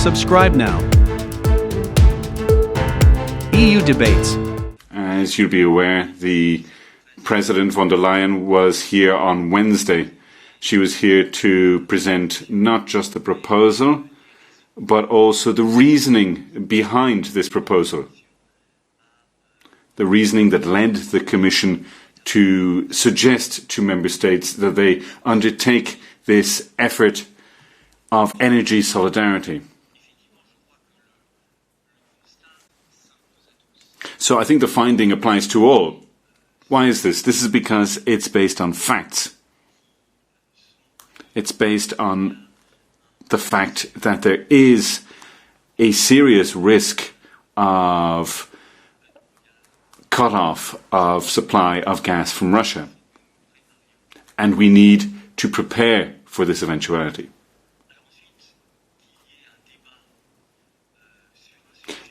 Subscribe now. EU debates. As you'll be aware, the President von der Leyen was here on Wednesday. She was here to present not just the proposal, but also the reasoning behind this proposal. The reasoning that led the Commission to suggest to Member States that they undertake this effort of energy solidarity. So I think the finding applies to all. Why is this? This is because it's based on facts. It's based on the fact that there is a serious risk of cut-off of supply of gas from Russia. And we need to prepare for this eventuality.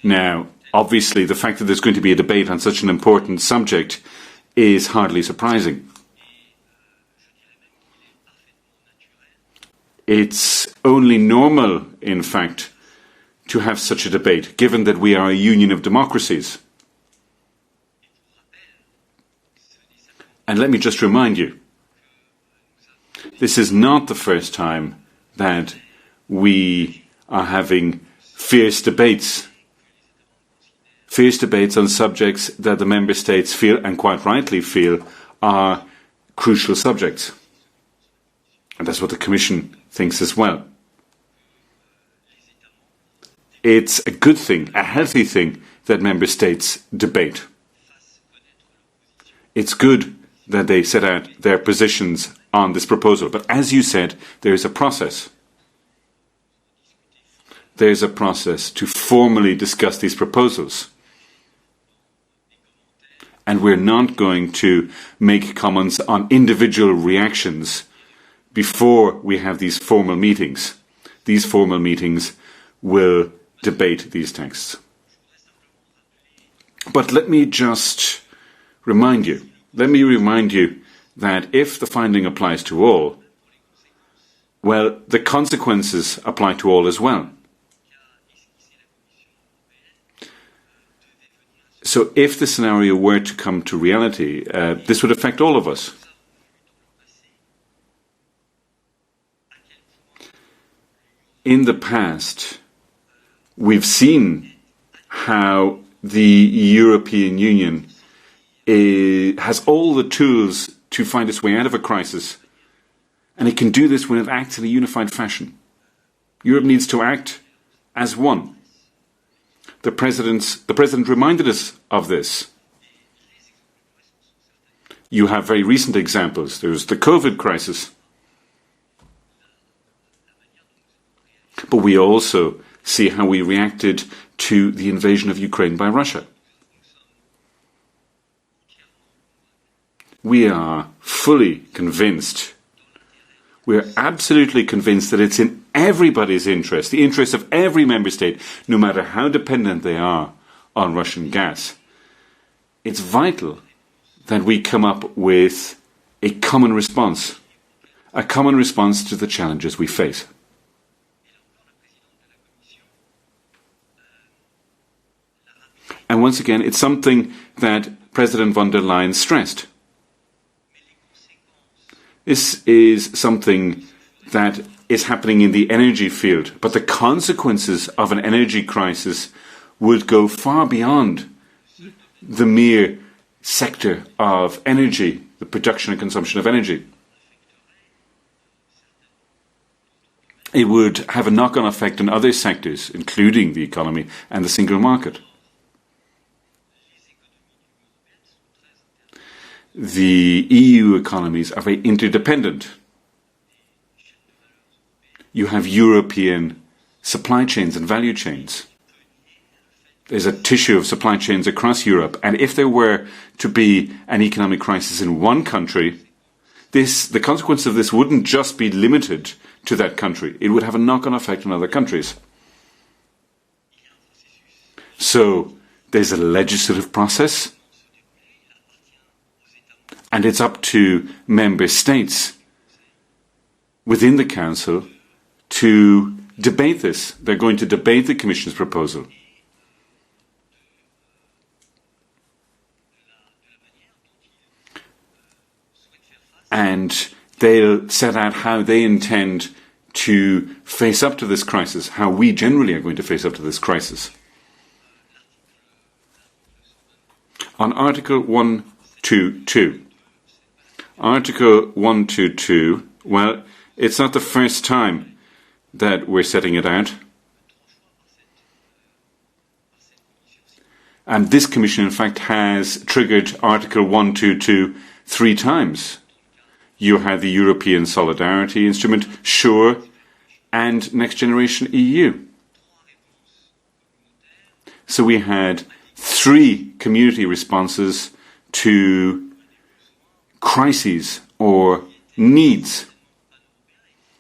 Now, obviously, the fact that there's going to be a debate on such an important subject is hardly surprising. It's only normal, in fact, to have such a debate, given that we are a union of democracies. And let me just remind you, this is not the first time that we are having fierce debates on subjects that the Member States feel, and quite rightly feel, are crucial subjects. And that's what the Commission thinks as well. It's a good thing, a healthy thing, that Member States debate. It's good that they set out their positions on this proposal. But as you said, there is a process. There's a process to formally discuss these proposals. And we're not going to make comments on individual reactions before we have these formal meetings. These formal meetings will debate these texts. But let me remind you that if the finding applies to all, well, the consequences apply to all as well. So if the scenario were to come to reality, this would affect all of us. In the past, we've seen how the European Union has all the tools to find its way out of a crisis, and it can do this when it acts in a unified fashion. Europe needs to act as one. The President reminded us of this. You have very recent examples. There's the COVID crisis. But we also see how we reacted to the invasion of Ukraine by Russia. We are fully convinced, we're absolutely convinced that it's in everybody's interest, the interest of every member state, no matter how dependent they are on Russian gas. It's vital that we come up with a common response to the challenges we face. And once again, it's something that President von der Leyen stressed. This is something that is happening in the energy field, but the consequences of an energy crisis would go far beyond the mere sector of energy, the production and consumption of energy. It would have a knock-on effect on other sectors, including the economy and the single market. The EU economies are very interdependent. You have European supply chains and value chains. There's a tissue of supply chains across Europe, and if there were to be an economic crisis in one country, the consequence of this wouldn't just be limited to that country. It would have a knock-on effect on other countries. So there's a legislative process, and it's up to member states within the Council to debate this. They're going to debate the Commission's proposal. And they'll set out how they intend to face up to this crisis, how we generally are going to face up to this crisis. On Article 122. Article 122, well, it's not the first time that we're setting it out. And this Commission, in fact, has triggered Article 122 3 times. You had the European Solidarity Instrument, SURE, and Next Generation EU. So we had 3 community responses to crises or needs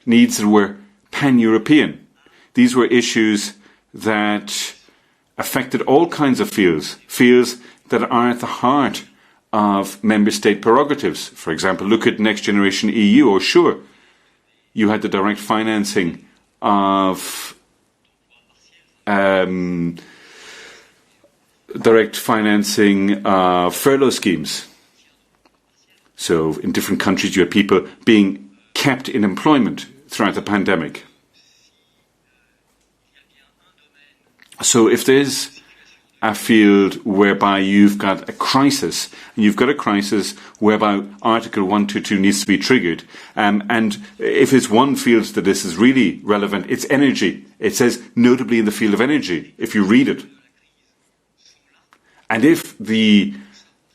that were pan-European. These were issues that affected all kinds of fields that are at the heart of member state prerogatives. For example, look at Next Generation EU or SURE. You had the direct financing of furlough schemes. So in different countries you had people being kept in employment throughout the pandemic. So if there's a field whereby you've got a crisis, and you've got a crisis whereby Article 122 needs to be triggered, and if it's one field that this is really relevant, it's energy. It says notably in the field of energy, if you read it. And if the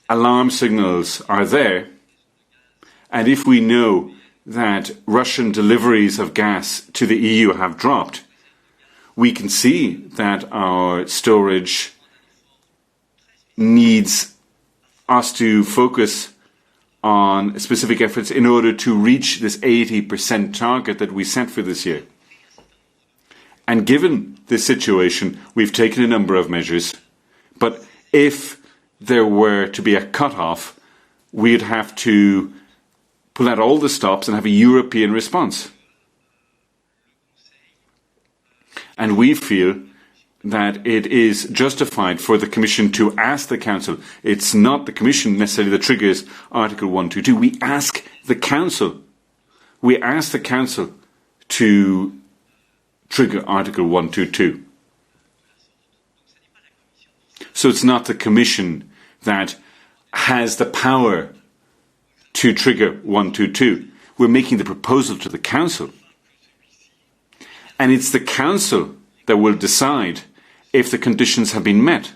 alarm signals are there, and if we know that Russian deliveries of gas to the EU have dropped, we can see that our storage needs us to focus on specific efforts in order to reach this 80% target that we set for this year. And given this situation, we've taken a number of measures, but if there were to be a cut-off, we'd have to pull out all the stops and have a European response. And we feel that it is justified for the Commission to ask the Council. It's not the Commission necessarily that triggers Article 122. We ask the Council. We ask the Council to trigger Article 122. So it's not the Commission that has the power to trigger 122. We're making the proposal to the Council. And it's the Council that will decide if the conditions have been met.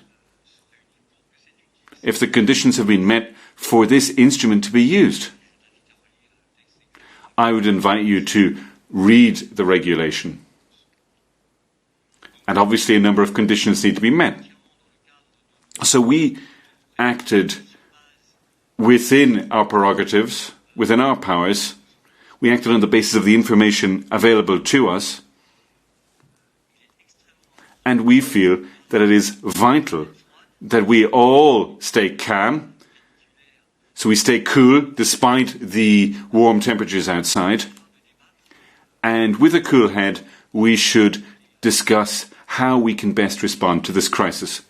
If the conditions have been met for this instrument to be used. I would invite you to read the regulation. And obviously a number of conditions need to be met. So we acted within our prerogatives, within our powers. We acted on the basis of the information available to us. And we feel that it is vital that we all stay calm, so we stay cool despite the warm temperatures outside. And with a cool head, we should discuss how we can best respond to this crisis.